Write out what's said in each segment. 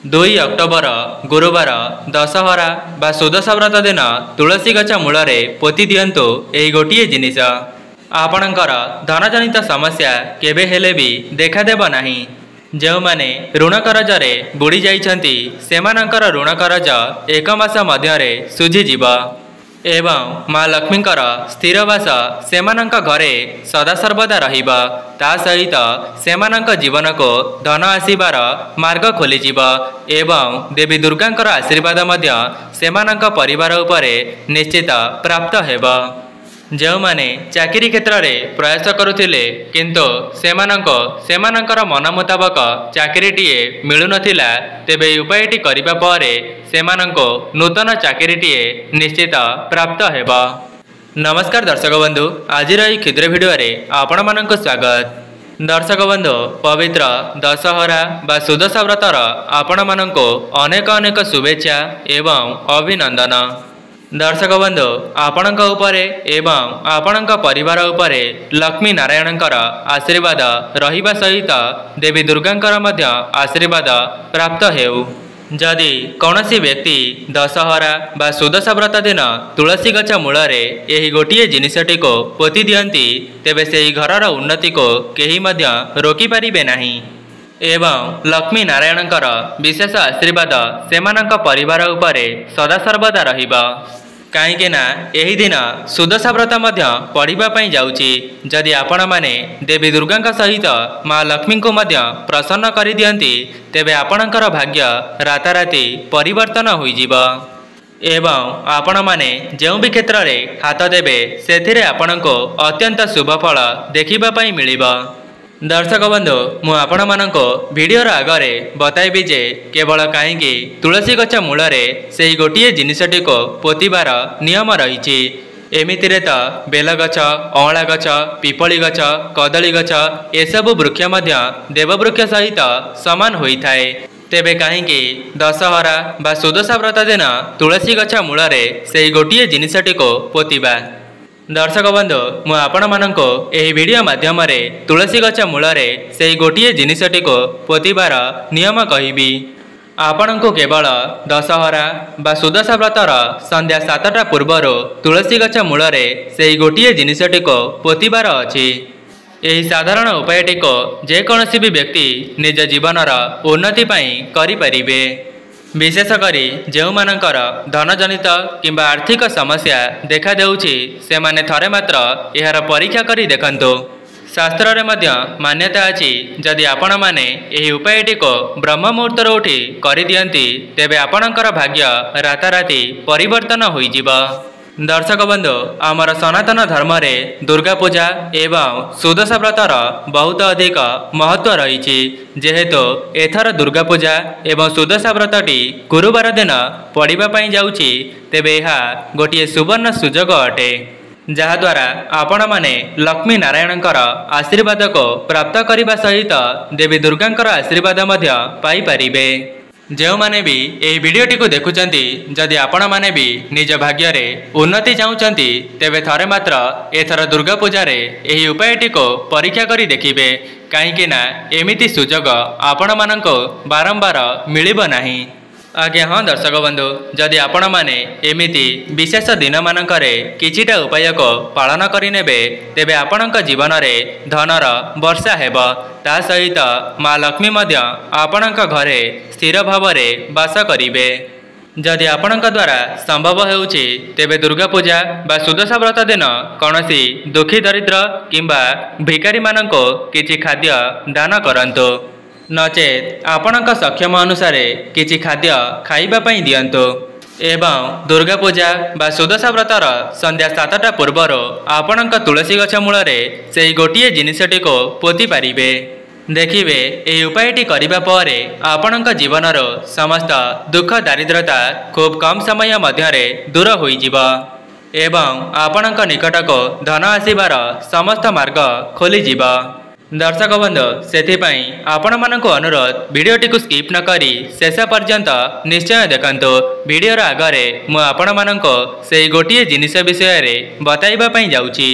2 October ଗୁରୁବାର ଦଶହରା ବା ସୁଦଶା ବ୍ରତ ଦିନ ତୁଳସୀ ଗଛ ମୂଳରେ ପୋତି ଦିଅନ୍ତୁ ଏହି ଗୋଟିଏ ଜିନିଷ। ଆପଣଙ୍କର ଧନଜନିତ ସମସ୍ୟା କେବେ ହେଲେ ବି ଦେଖାଦେବ ନାହିଁ। ଯେଉଁମାନେ ଋଣ କରଜରେ ବୁଡ଼ି ଯାଇଛନ୍ତି ସେମାନଙ୍କର ଋଣ କରଜ 1 ମାସ ମଧ୍ୟରେ ଶୁଝିଯିବ ଏବଂ ମା ଲକ୍ଷ୍ମୀଙ୍କର ସ୍ଥିର ବାସ ସେମାନଙ୍କ ଘରେ ସଦାସର୍ବଦା ରହିବ। ତା ସହିତ ସେମାନଙ୍କ ଜୀବନକୁ ଧନ ଆସିବାର ମାର୍ଗ ଖୋଲିଯିବ ଏବଂ ଦେବୀ ଦୁର୍ଗାଙ୍କର ଆଶୀର୍ବାଦ ମଧ୍ୟ ସେମାନଙ୍କ ପରିବାର ଉପରେ ନିଶ୍ଚିତ ପ୍ରାପ୍ତ ହେବ। ଯେଉଁମାନେ ଚାକିରି କ୍ଷେତ୍ରରେ ପ୍ରୟାସ କରୁଥିଲେ କିନ୍ତୁ ସେମାନଙ୍କର ମନ ମୁତାବକ ଚାକିରିଟିଏ ମିଳୁନଥିଲା, ତେବେ ଏହି ଉପାୟଟି କରିବା ପରେ ସେମାନଙ୍କୁ ନୂତନ ଚାକିରିଟିଏ ନିଶ୍ଚିତ ପ୍ରାପ୍ତ ହେବ। ନମସ୍କାର ଦର୍ଶକ ବନ୍ଧୁ, ଆଜିର ଏହି କ୍ଷୁଦ୍ର ଭିଡ଼ିଓରେ ଆପଣମାନଙ୍କୁ ସ୍ୱାଗତ। ଦର୍ଶକ ବନ୍ଧୁ, ପବିତ୍ର ଦଶହରା ବା ସୁଦଶା ବ୍ରତର ଆପଣମାନଙ୍କୁ ଅନେକ ଅନେକ ଶୁଭେଚ୍ଛା ଏବଂ ଅଭିନନ୍ଦନ। ଦର୍ଶକ ବନ୍ଧୁ, ଆପଣଙ୍କ ଉପରେ ଏବଂ ଆପଣଙ୍କ ପରିବାର ଉପରେ ଲକ୍ଷ୍ମୀ ନାରାୟଣଙ୍କର ଆଶୀର୍ବାଦ ରହିବା ସହିତ ଦେବୀ ଦୁର୍ଗାଙ୍କର ମଧ୍ୟ ଆଶୀର୍ବାଦ ପ୍ରାପ୍ତ ହେଉ। ଯଦି କୌଣସି ବ୍ୟକ୍ତି ଦଶହରା ବା ସୁଦଶା ବ୍ରତ ଦିନ ତୁଳସୀ ଗଛ ମୂଳରେ ଏହି ଗୋଟିଏ ଜିନିଷଟିକୁ ପୋତି ଦିଅନ୍ତି, ତେବେ ସେହି ଘରର ଉନ୍ନତିକୁ କେହି ମଧ୍ୟ ରୋକିପାରିବେ ନାହିଁ ଏବଂ ଲକ୍ଷ୍ମୀ ନାରାୟଣଙ୍କର ବିଶେଷ ଆଶୀର୍ବାଦ ସେମାନଙ୍କ ପରିବାର ଉପରେ ସଦାସର୍ବଦା ରହିବ। କାହିଁକି ନା ଏହି ଦିନ ସୁଦଶା ବ୍ରତ ମଧ୍ୟ ପଢ଼ିବା ପାଇଁ ଯାଉଛି। ଯଦି ଆପଣମାନେ ଦେବୀ ଦୁର୍ଗାଙ୍କ ସହିତ ମା ଲକ୍ଷ୍ମୀଙ୍କୁ ମଧ୍ୟ ପ୍ରସନ୍ନ କରିଦିଅନ୍ତି, ତେବେ ଆପଣଙ୍କର ଭାଗ୍ୟ ରାତାରାତି ପରିବର୍ତ୍ତନ ହୋଇଯିବ ଏବଂ ଆପଣମାନେ ଯେଉଁ ବି କ୍ଷେତ୍ରରେ ହାତ ଦେବେ ସେଥିରେ ଆପଣଙ୍କୁ ଅତ୍ୟନ୍ତ ଶୁଭ ଫଳ ଦେଖିବା ପାଇଁ ମିଳିବ। ଦର୍ଶକ ବନ୍ଧୁ, ମୁଁ ଆପଣମାନଙ୍କୁ ଭିଡ଼ିଓର ଆଗରେ ବତାଇବି ଯେ କେବଳ କାହିଁକି ତୁଳସୀ ଗଛ ମୂଳରେ ସେହି ଗୋଟିଏ ଜିନିଷଟିକୁ ପୋତିବାର ନିୟମ ରହିଛି। ଏମିତିରେ ତ ବେଲଗଛ, ଅଁଳା ଗଛ, ପିପଳି ଗଛ, କଦଳୀ ଗଛ ଏସବୁ ବୃକ୍ଷ ମଧ୍ୟ ଦେବବୃକ୍ଷ ସହିତ ସମାନ ହୋଇଥାଏ। ତେବେ କାହିଁକି ଦଶହରା ବା ସୁଦଶା ବ୍ରତ ଦିନ ତୁଳସୀ ଗଛ ମୂଳରେ ସେହି ଗୋଟିଏ ଜିନିଷଟିକୁ ପୋତିବା? ଦର୍ଶକ ବନ୍ଧୁ, ମୁଁ ଆପଣମାନଙ୍କୁ ଏହି ଭିଡ଼ିଓ ମାଧ୍ୟମରେ ତୁଳସୀ ଗଛ ମୂଳରେ ସେହି ଗୋଟିଏ ଜିନିଷଟିକୁ ପୋତିବାର ନିୟମ କହିବି। ଆପଣଙ୍କୁ କେବଳ ଦଶହରା ବା ସୁଦଶା ବ୍ରତର ସନ୍ଧ୍ୟା 7ଟା ପୂର୍ବରୁ ତୁଳସୀ ଗଛ ମୂଳରେ ସେହି ଗୋଟିଏ ଜିନିଷଟିକୁ ପୋତିବାର ଅଛି। ଏହି ସାଧାରଣ ଉପାୟଟିକୁ ଯେକୌଣସି ବି ବ୍ୟକ୍ତି ନିଜ ଜୀବନର ଉନ୍ନତି ପାଇଁ କରିପାରିବେ। ବିଶେଷ କରି ଯେଉଁମାନଙ୍କର ଧନଜନିତ କିମ୍ବା ଆର୍ଥିକ ସମସ୍ୟା ଦେଖାଦେଉଛି ସେମାନେ ଥରେ ମାତ୍ର ଏହାର ପରୀକ୍ଷା କରି ଦେଖନ୍ତୁ। ଶାସ୍ତ୍ରରେ ମଧ୍ୟ ମାନ୍ୟତା ଅଛି, ଯଦି ଆପଣମାନେ ଏହି ଉପାୟଟିକୁ ବ୍ରହ୍ମ ମୁହୂର୍ତ୍ତରୁ ଉଠି କରିଦିଅନ୍ତି, ତେବେ ଆପଣଙ୍କର ଭାଗ୍ୟ ରାତାରାତି ପରିବର୍ତ୍ତନ ହୋଇଯିବ। ଦର୍ଶକ ବନ୍ଧୁ, ଆମର ସନାତନ ଧର୍ମରେ ଦୁର୍ଗା ପୂଜା ଏବଂ ସୁଦଶା ବ୍ରତର ବହୁତ ଅଧିକ ମହତ୍ତ୍ୱ ରହିଛି। ଯେହେତୁ ଏଥର ଦୁର୍ଗା ପୂଜା ଏବଂ ସୁଦଶା ବ୍ରତଟି ଗୁରୁବାର ଦିନ ପଡ଼ିବା ପାଇଁ ଯାଉଛି, ତେବେ ଏହା ଗୋଟିଏ ସୁବର୍ଣ୍ଣ ସୁଯୋଗ ଅଟେ, ଯାହାଦ୍ୱାରା ଆପଣମାନେ ଲକ୍ଷ୍ମୀ ନାରାୟଣଙ୍କର ଆଶୀର୍ବାଦକୁ ପ୍ରାପ୍ତ କରିବା ସହିତ ଦେବୀ ଦୁର୍ଗାଙ୍କର ଆଶୀର୍ବାଦ ମଧ୍ୟ ପାଇପାରିବେ। ଯେଉଁମାନେ ବି ଏହି ଭିଡ଼ିଓଟିକୁ ଦେଖୁଛନ୍ତି, ଯଦି ଆପଣମାନେ ବି ନିଜ ଭାଗ୍ୟରେ ଉନ୍ନତି ଚାହୁଁଛନ୍ତି, ତେବେ ଥରେ ମାତ୍ର ଏଥର ଦୁର୍ଗା ପୂଜାରେ ଏହି ଉପାୟଟିକୁ ପରୀକ୍ଷା କରି ଦେଖିବେ। କାହିଁକି ନା ଏମିତି ସୁଯୋଗ ଆପଣମାନଙ୍କୁ ବାରମ୍ବାର ମିଳିବ ନାହିଁ। ଆଜ୍ଞା ହଁ ଦର୍ଶକ ବନ୍ଧୁ, ଯଦି ଆପଣମାନେ ଏମିତି ବିଶେଷ ଦିନମାନଙ୍କରେ କିଛିଟା ଉପାୟକୁ ପାଳନ କରିନେବେ, ତେବେ ଆପଣଙ୍କ ଜୀବନରେ ଧନର ବର୍ଷା ହେବ। ତା ସହିତ ମା ଲକ୍ଷ୍ମୀ ମଧ୍ୟ ଆପଣଙ୍କ ଘରେ ସ୍ଥିର ଭାବରେ ବାସ କରିବେ। ଯଦି ଆପଣଙ୍କ ଦ୍ୱାରା ସମ୍ଭବ ହେଉଛି, ତେବେ ଦୁର୍ଗା ପୂଜା ବା ସୁଦଶା ବ୍ରତ ଦିନ କୌଣସି ଦୁଃଖୀ ଦରିଦ୍ର କିମ୍ବା ଭିକାରୀମାନଙ୍କୁ କିଛି ଖାଦ୍ୟ ଦାନ କରନ୍ତୁ, ନଚେତ୍ ଆପଣଙ୍କ ସକ୍ଷମ ଅନୁସାରେ କିଛି ଖାଦ୍ୟ ଖାଇବା ପାଇଁ ଦିଅନ୍ତୁ ଏବଂ ଦୁର୍ଗା ପୂଜା ବା ସୁଦଶା ବ୍ରତର ସନ୍ଧ୍ୟା 7ଟା ପୂର୍ବରୁ ଆପଣଙ୍କ ତୁଳସୀ ଗଛ ମୂଳରେ ସେହି ଗୋଟିଏ ଜିନିଷଟିକୁ ପୋତି ପାରିବେ। ଦେଖିବେ ଏହି ଉପାୟଟି କରିବା ପରେ ଆପଣଙ୍କ ଜୀବନର ସମସ୍ତ ଦୁଃଖ ଦାରିଦ୍ରତା ଖୁବ୍ କମ୍ ସମୟ ମଧ୍ୟରେ ଦୂର ହୋଇଯିବ ଏବଂ ଆପଣଙ୍କ ନିକଟକୁ ଧନ ଆସିବାର ସମସ୍ତ ମାର୍ଗ ଖୋଲିଯିବ। ଦର୍ଶକ ବନ୍ଧୁ, ସେଥିପାଇଁ ଆପଣମାନଙ୍କୁ ଅନୁରୋଧ, ଭିଡ଼ିଓଟିକୁ ସ୍କିପ୍ ନ କରି ଶେଷ ପର୍ଯ୍ୟନ୍ତ ନିଶ୍ଚୟ ଦେଖନ୍ତୁ। ଭିଡ଼ିଓର ଆଗରେ ମୁଁ ଆପଣମାନଙ୍କୁ ସେହି ଗୋଟିଏ ଜିନିଷ ବିଷୟରେ ବତାଇବା ପାଇଁ ଯାଉଛି।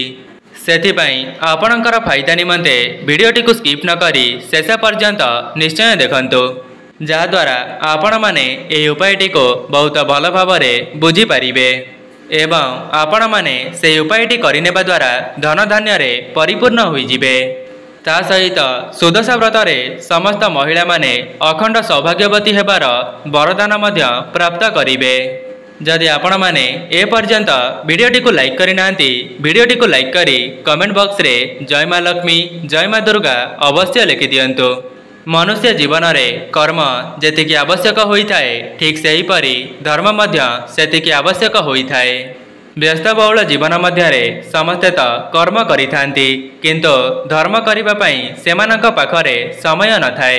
ସେଥିପାଇଁ ଆପଣଙ୍କର ଫାଇଦା ନିମନ୍ତେ ଭିଡ଼ିଓଟିକୁ ସ୍କିପ୍ ନ କରି ଶେଷ ପର୍ଯ୍ୟନ୍ତ ନିଶ୍ଚୟ ଦେଖନ୍ତୁ। जहाद्वारा आपण माने यह उपायटी को बहुत भल भाव बुझीपारे एवं आपण माने से उपायटी करनेबा द्वारा धन धान्य रे परिपूर्ण होइजिबे। ता सहित सुदशा व्रत रे समस्त महिला माने अखंड सौभाग्यवती हेबार वरदान मध्य प्राप्त करिवे। जदि आपण माने ए पर्यंत वीडियोटी को लाइक करि नांती वीडियोटी को लाइक करी कमेंट बॉक्स रे जय मां लक्ष्मी जय मां दुर्गा अवश्य लिखि दियंतु। मनुष्य जीवन रे कर्म जेतिकी आवश्यक होइथाए ठीक सेही परी धर्म मध्य सेतिकी आवश्यक होइथाए। व्यस्तबहुल जीवन मध्य रे समस्ते तो कर्म करिथांती किंतु धर्म करिबा पई सेमानक पाखरे समय न थाए।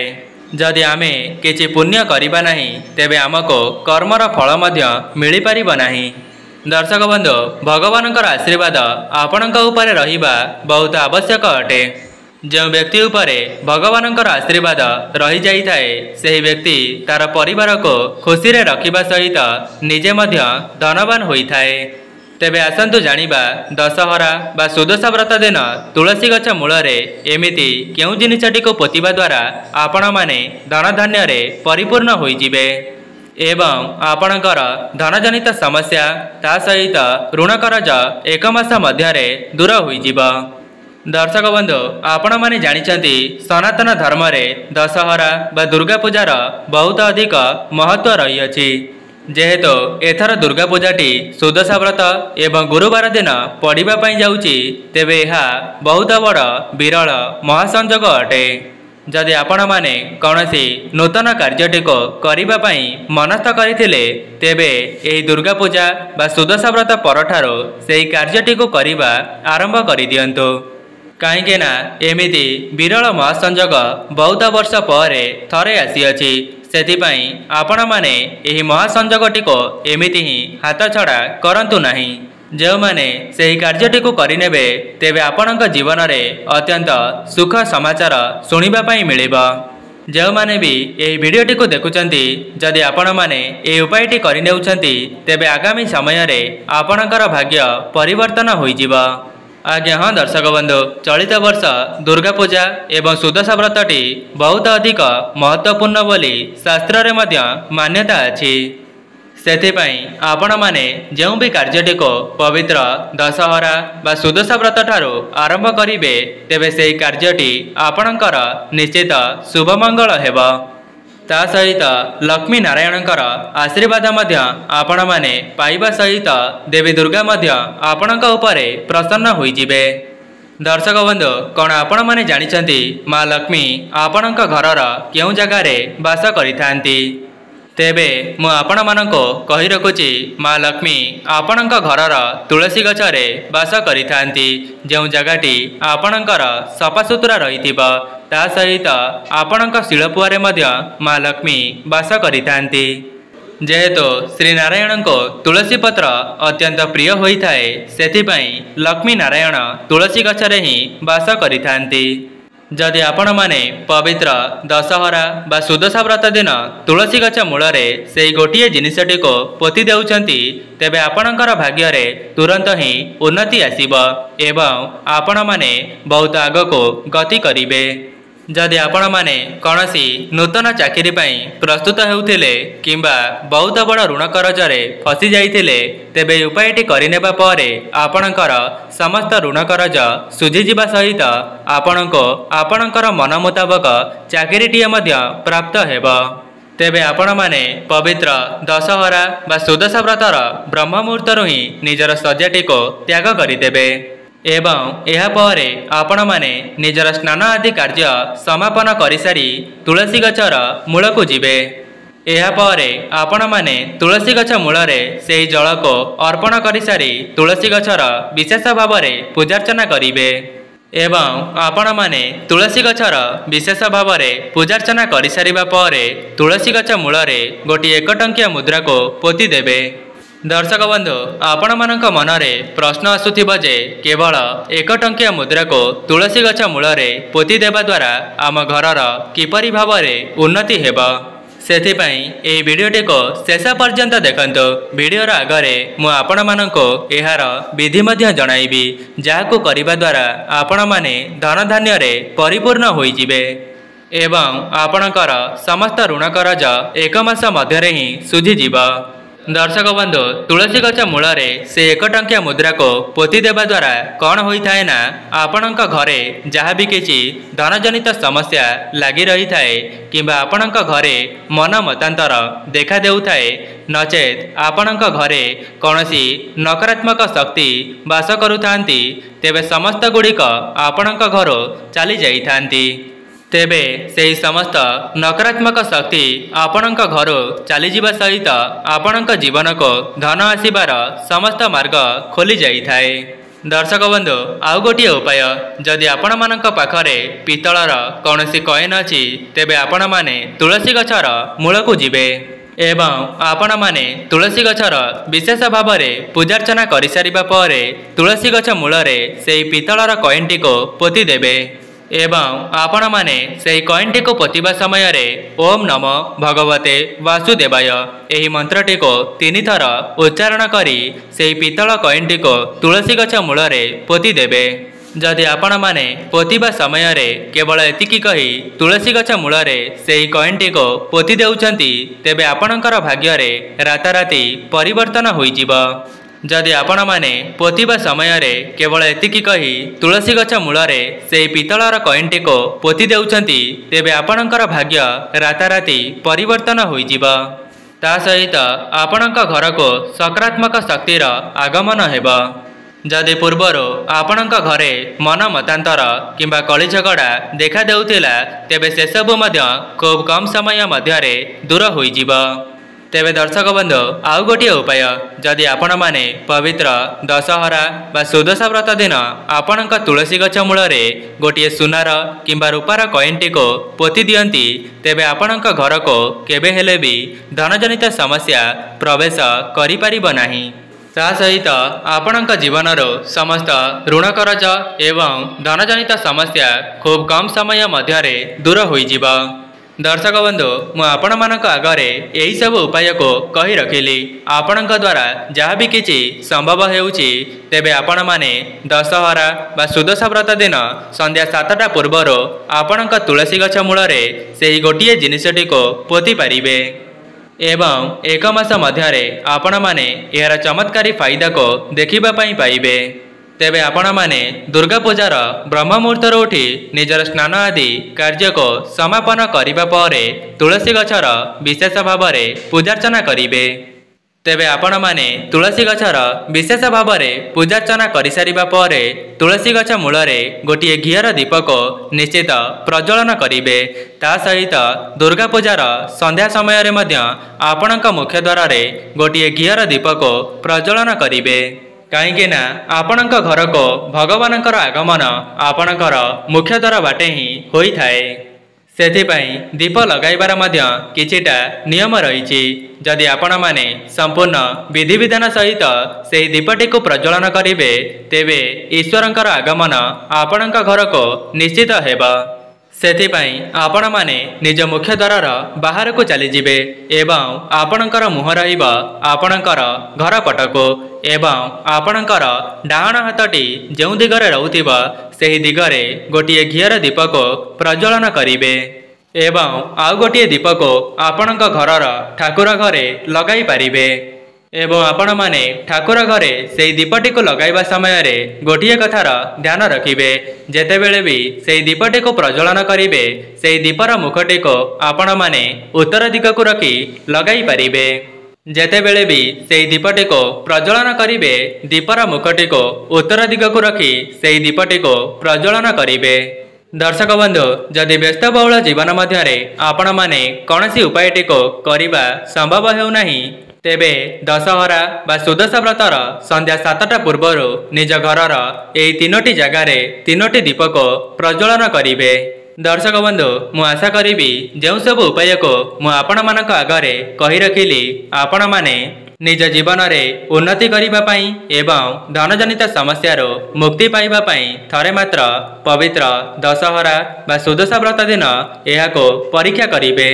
जदि आमे किछि पुण्य करिबा नाही तेबे आमको कर्मर फल मध्य मिलि परिबो नाही। दर्शक बंधु भगवानकर आशीर्वाद आपणक उपरे रहिबा बहुत आवश्यक अटे। जो व्यक्ति उपरे भगवानकर आशीर्वाद रही जाइए सही व्यक्ति तार परिवार को खुशी रे रखिबा सहित निजे मध्य धनवान होइथाए। तेबे आसंतु जानिबा दशहरा बा सुदशा व्रत दिन तुलसी गछ मूल रे एमिति केउ जिनिसटी को पोतिबा द्वारा आपण माने धन धान्य रे परिपूर्ण होइजिबे एवं आपणकर धनजनित समस्या ता सहित ऋण कर्ज एक मास मध्य रे दूर होइजिबा। दर्शक बंधु आपण माने जानिचंती सनातन धर्म रे दशहरा बा दुर्गा पूजार बहुत अधिक महत्व रही अछि। जेहेतु एथर दुर्गा पूजाटी सुदशा व्रत एवं गुरुवार दिन पड़िबा पई जाउची तेबे एहा बहुत बड़ विरल महासंजोग अटे। जदि आपण माने कौनसी नूतन कार्यटी को करिबा पई मनस्थ करिथिले तेबे एही दुर्गा पूजा बा सुदशा व्रत परठारो सेही कार्यटी को करिबा आरंभ करि दियंतु। कहीं ना एमिति विरल महासंजोग बहुत वर्ष पर थरे आसीअछि। सेथिपाई आपण माने एही महासंजोगटी को एमिति ही हाथ छड़ा करंतु नाही। जो माने सेही कार्यटी को करिनेबे तेबे आपणक जीवन रे अत्यंत सुख समाचार सुनिबा पई मिलिबा। जो माने भी एही वीडियोटी को देखुचंती जदि आपण माने ए उपायटी करिनेउचंती तेबे आगामी समय रे आपणकर भाग्य परिवर्तन होइजिबा। आज्ञा हाँ दर्शक बंधु चलित वर्ष दुर्गा पूजा एवं सुदशा व्रतटी बहुत अधिक महत्वपूर्ण बोली शास्त्र रे मध्य मान्यता अछि। सेथिपाई आपण माने जेउ भी कार्यटी को पवित्र दशहरा बा सुदशा व्रत ठारो आरंभ करिवे तेबे सेही कार्यटी आपणकर निश्चित शुभ मंगल हेबा। ता सहित लक्ष्मी नारायणकर आशीर्वाद मध्य आपण माने पाइबा सहित देवी दुर्गा मध्य आपणक उपरे प्रसन्न होइजिबे। दर्शक बंधु कौन आपण माने जानिचंती मां लक्ष्मी आपणक घरर केउ जगह रे वास करिथांती तेबे मु आपण मानको कहि रखुची मां लक्ष्मी आपणक घरर तुलसी गछ रे वास करिथांती जेउ जगहटी आपणकर सफासुतरा रहिथिबा ता सहित आपणक शिलपुआरे मध्य मां लक्ष्मी वास करिथांती। जेहेतु श्री नारायण को तुलसी पत्र अत्यंत प्रिय होइथाए सेथिपाई लक्ष्मी नारायण तुलसी गछरे ही वास करिथांती। जदि आपण माने पवित्र दशहरा बा सुदशा व्रत दिन तुलसी गछ मूल रे सेही गोटिए जिनिसटी को पोति देउचंती तेबे आपणकर भाग्य रे तुरंत ही उन्नति आसीबो एवं आपण माने बहुत आगको गति करिवे। जदि आपण माने कौनसी नूतन चाकरी पई प्रस्तुत हेउथिले किंबा बहुत बड़ ऋण कर्ज रे फसी जाइथिले तेबे उपायटी करिनेबा परे आपणकर समस्त ऋण कर्ज सुझी जिबा सहित आपणको आपणकर मन मुताबक चाकरीटीए मध्य प्राप्त हेबो। तेबे आपण माने पवित्र दशहरा बा सुदशा व्रतर ब्रह्म मुहूर्तरु ही निजर सज्जाटी को त्याग करिदेबे एवं यह परे आपण माने निजर स्नान आदि कार्य समापन करिसारी तुलसी गछर मूल को जिबे। यह परे आपण माने तुलसी गछ मूल रे सेही जल को अर्पण करिसारी तुलसी गछर विशेष भाव रे पूजार्चना करिवे एवं आपण माने तुलसी गछर विशेष भाव रे पूजार्चना करिसारिबा परे तुलसी गछ मूल रे गोटी 1 टंकिया मुद्रा को पोति देबे। दर्शक बंधु आपण मानक मनरे प्रश्न आसुथिबा जे केवल 1 टंकिया मुद्रा को तुलसी गछ मूल रे पोति देबा द्वारा आम घरर किपरि भाव रे उन्नति हेबा। सेथिपाई एही वीडियोटी को शेष पर्यंत देखंतु। वीडियोर आगरे मु आपण मानको एहार विधि मध्य जणाइबी जाहाकु करिबा द्वारा आपण माने धन धान्य रे परिपूर्ण होई जिवे। एवं आपणकर समस्त ऋण करज एक मास मध्य ही सुझीज। दर्शक बंधु तुलसी गछ मूल से 1 टंकिया मुद्रा को पोती देवा द्वारा कौन होता है ना आपण घरे जहाँ भी किसी धनजनित समस्या लगी रही थाए किंबा आपण घरे मन मतांतर देखा देउथाए नचेत आपण घरे कौन नकारात्मक शक्ति बास करुथांती तेबे समस्त गुड़िक आपण घर चली जाइथांती। तेबे सेही समस्त नकारात्मक शक्ति आपणक घर चलीजा सहित आपणक जीवन को धन आसबार समस्त मार्ग खोली जाइथाए। दर्शक बंधु आउ गोटे उपाय जदि आपण मानक पाखरे पितलर कौनसी कॉइन अछि तेबे आपण माने तुलसी गछर मूल को जिबे एवं आपण माने तुलसी गछर विशेष भाव में पूजार्चना करि सारिबा परे तुलसी गछ मूल से पितलर कॉइनटी को पोती देबे एवं आपण माने सेही कॉइनटी को पोतिबा समय रे ओम नमो भगवते वासुदेवाय एही मंत्रटी को 3 थर उच्चारण करी सेही पितल कॉइनटी को तुलसी गछ मूल पोती देबे। जदि आपण माने पोतिबा समय रे केवल एतिकी कही तुलसी गछ मूल सेही कॉइनटी को पोती देउछंती तेबे आपणकर भाग्य रे राताराती परिवर्तन होइजिबो। जदि आपण माने पोतिबा समय रे केवल एतिकी कही तुलसी गछ मूल से पितलर कॉइनटी को पोती देउछंती तेबे आपणकर भाग्य राताराती परिवर्तन होइजिबो। ता सहित आपणक घर को सकारात्मक शक्तिर आगमन हेबो। जदि पूर्वर आपणक घरे मन मतांतर किंबा कली झगड़ा देखा देउथिला तेबे से सबु मध्य खूब कम समय मध्य दूर होइजिबो। तेबे दर्शक बंधु आउ गोटे उपाय जदि आपण माने पवित्र दशहरा बा सुदशा व्रत दिन आपणक तुलसी गछ मूल गोटे सुनार किंबा रूपार कॉइनटी को पोती दियंती तेबे आपणक घर को केबे हेले भी धनजनित समस्या प्रवेश करि परिबो नाही। ता सहित आपणक जीवनर समस्त ऋण करज एवं धनजनित समस्या खूब कम समय मध्य दूर होइजिबो। दर्शक बंधु मुझे आगरे यही सब उपाय को कही रखिली आपण द्वारा जहाँ भी किसी संभव होउछि तेबे आपण माने दशहरा बा सुदशा व्रत दिन संध्या 7टा पूर्वर आपण तुलसी गछ मूल से गोटे जिनिसटी को पोती पारिबे एवं 1 मास मध्य आपण माने यार चमत्कारी फायदा को देखिबा पई पाइबे। तेबे आपण माने दुर्गा पूजार ब्रह्म मुहूर्त उठी निजर स्नान आदि कार्य को समापन करिबा परे तुलसी गछर विशेष भाव में पूजार्चना करिबे। तेबे आपण माने तुलसी गछर विशेष भाव में पूजार्चना करि सारिबा परे तुलसी गछ मूल गोटे घियर दीप को निश्चित प्रज्वलन करिबे। ता सहित दुर्गा पूजार संध्या समय रे मध्य आपणक मुख्य द्वार रे गोटे घियर दीप को प्रज्वलन करिबे। कहीं आपणक घर को भगवानकर आगमन आपणकर मुख्य द्वार बाटे ही होई थाए। सेथिपाई दीप लगाइबार मध्य किछिटा नियम रही। जदि आपण माने संपूर्ण विधि विधान सहित से दीपटी को प्रज्वलन करिबे तेबे ईश्वरंकर आगमन आपणक घर को निश्चित हेबा। सेथिपाई आपण माने निज मुख्य द्वार बाहर को चली जिबे एवं आपणकर मुह रहिबा आपणकर घर पटको एवं आपणकर डाहाण हाथटी जो दिगरे रहुथिबा सेही दिगरे गोटे घियर दीप को प्रज्वलन करिबे एवं आउ गोटे दीप को आपणक घरर ठाकुर घरे लगाई पारिबे एवं आपण माने ठाकुर घरे से दीपटी को लगाइबा समय रे गोटे कथार ध्यान रखिबे। जेतेबेले भी से दीपटी को प्रज्वलन करिबे से दीपर मुखटी को आपण माने उत्तर दिग को रखी लगाई पारिबे। जेतेबेले भी से दीपटी को प्रज्वलन करिबे दीपर मुखटी को उत्तर दिग को रखी से दीपटी को प्रज्वलन करिबे। दर्शक बंधु जदि व्यस्तबहुल जीवन मध्य आपण माने कौनसी उपायटी को करिबा संभव हेउ नाही तेबे दशहरा बा सुदशा व्रतर संध्या 7टा पूर्वर निज घरर एही 3टी जगार 3टी दीप को प्रज्वलन करिबे। दर्शक बंधु मु आशा करिबी जो सब उपाय को मु आपण मानक आगरे कही रखिली आपण माने निज जीवन में उन्नति करिबा पई एवं धनजनित समस्यार मुक्ति पाइबा पई थरे मात्र पवित्र दशहरा बा सुदशा व्रत दिन एहाको परीक्षा करिबे।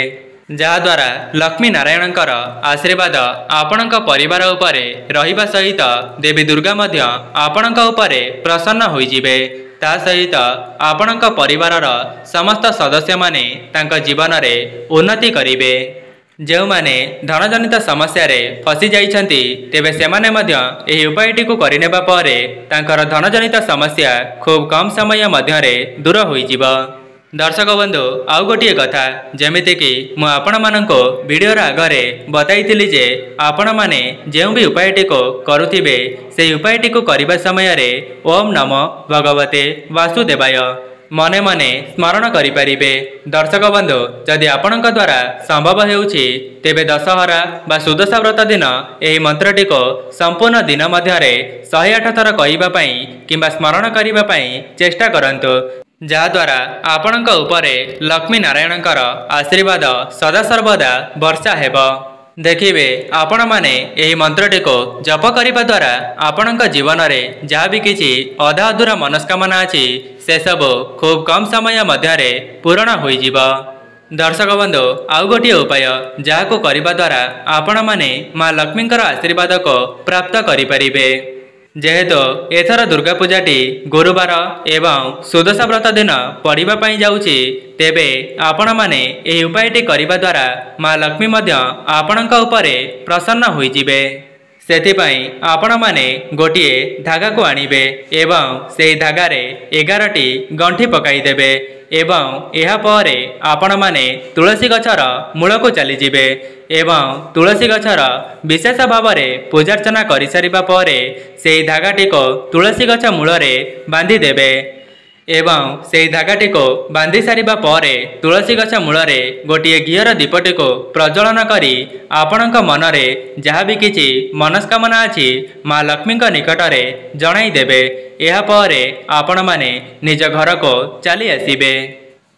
जहाद्वारा लक्ष्मी नारायणकर आशीर्वाद आपणक परिवार उपरे रहिबा सहित देवी दुर्गा मध्य आपणक उपरे प्रसन्न होइजिबे। ता सहित आपणक परिवारर समस्त सदस्य माने तांका जीवन रे उन्नति करिबे। जो माने धनजनित समस्या रे फसी जाइछन्ति तेबे सेमाने मध्य एही उपायटी को करिनेबा परे तांकर धनजनित समस्या खूब कम समय मध्य रे दूर होइजिबो। दर्शक बंधु आउ गोटे कथा जमिति कि मु आपण माननको वीडियो आगरे बताइतिली जे आपण माने जेउ भी उपायटी को करुथिबे से उपायटी को करबा समय रे ओम नमो भगवते वासुदेवाय मने मने स्मरण करि परिबे। दर्शक बंधु जदि आपणक द्वारा संभव हेउछि तेबे दशहरा बा सुदशा व्रत दिन एही मंत्रटी को संपूर्ण दिन मध्य रे 108 थर कहिबा पई किंबा स्मरण करिबा पई चेष्टा करंतु। जहाद्वारा आपणक उपरे लक्ष्मी नारायणकर आशीर्वाद सदा सर्वदा वर्षा हेब। देखिबे आपण माने एही मंत्रटी को जप करिबा द्वारा आपणक जीवन रे जहा भी किछि अधा अधूरा मनस्कामना अछि से सब खूब कम समय मध्य रे पूर्ण होई जिवो। दर्शक बंधु आउ गोटे उपाय जहाको करिबा द्वारा आपण माने मां लक्ष्मीकर आशीर्वाद को प्राप्त करि परिबे। जेहेतु एथर दुर्गा पूजाटी गुरुवार एवं सुदशा व्रत दिन पड़िबा पई जाउछि तेबे आपण माने एही उपायटी करिबा द्वारा मां लक्ष्मी मध्य आपणक उपरे प्रसन्न होई जिबे। सेथिपई आपण माने गोटिए धागा को आनिबे एवं सेही धागारे 11टी गंठी पकाई देबे एवं एहा परे आपण माने तुलसी गछर मूल को चली जिबे एवं तुलसी गछर विशेष भाव में पूजार्चना करि सारिबा परे सेही धागाटी को तुलसी गछ मूल रे बांधी देबे एवं सेही धागाटी को बांधी सारिबा परे तुलसी गछ मूल रे गोटिए घियर दीपटी को प्रज्वलन करी आपणक मन रे जहा भी किछि मनस्कामना अछि मां लक्ष्मीक निकट रे जणाई देबे। एहा परे आपण माने निज घर को चली आसीबे।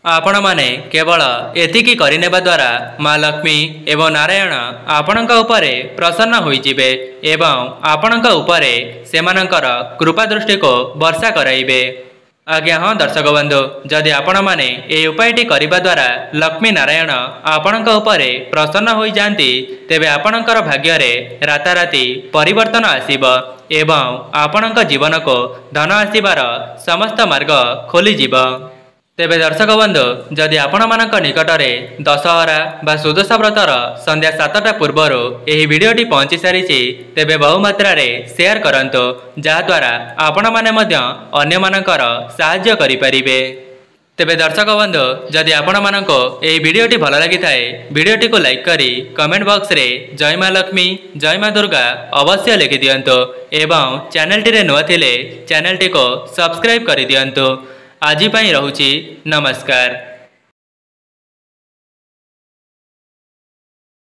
आपण माने केवल एतिकी करिनेबा द्वारा मां लक्ष्मी एवं नारायण आपणक उपरे प्रसन्न होइजिबे एवं आपणक उपरे सेमानकर कृपा दृष्टि को वर्षा कराइबे। आज्ञा हाँ दर्शक बंधु जदि आपण माने ए उपायटी करिबा द्वारा लक्ष्मी नारायण आपणक उपरे प्रसन्न होई जांती तेबे आपणकर भाग्य रे राताराती परिवर्तन आसीबो एवं आपणक जीवन को धन आसीबार समस्त मार्ग खोली जिवो। तेबे दर्शक बंधु जदि आपण मानक निकटरे दशहरा बा सुदशा व्रतर संध्या 7टा पूर्वरु एही वीडियोटी पहुंची सारिछि तेबे बहुमात्रा रे शेयर करंतु जहाद्वारा आपण माने मध्य अन्य मानकर साहाय्य करि परिबे। तेबे दर्शक बंधु जदि आपण मानको एही वीडियोटी भल लागि थाए वीडियोटी को लाइक करी कमेंट बॉक्स रे जय मां लक्ष्मी जय मां दुर्गा अवश्य लिखि दियंतु एवं चैनल टी रे नुआ थिले चैनल टी को सब्सक्राइब करि दियंतु। आज पई रहुछि नमस्कार।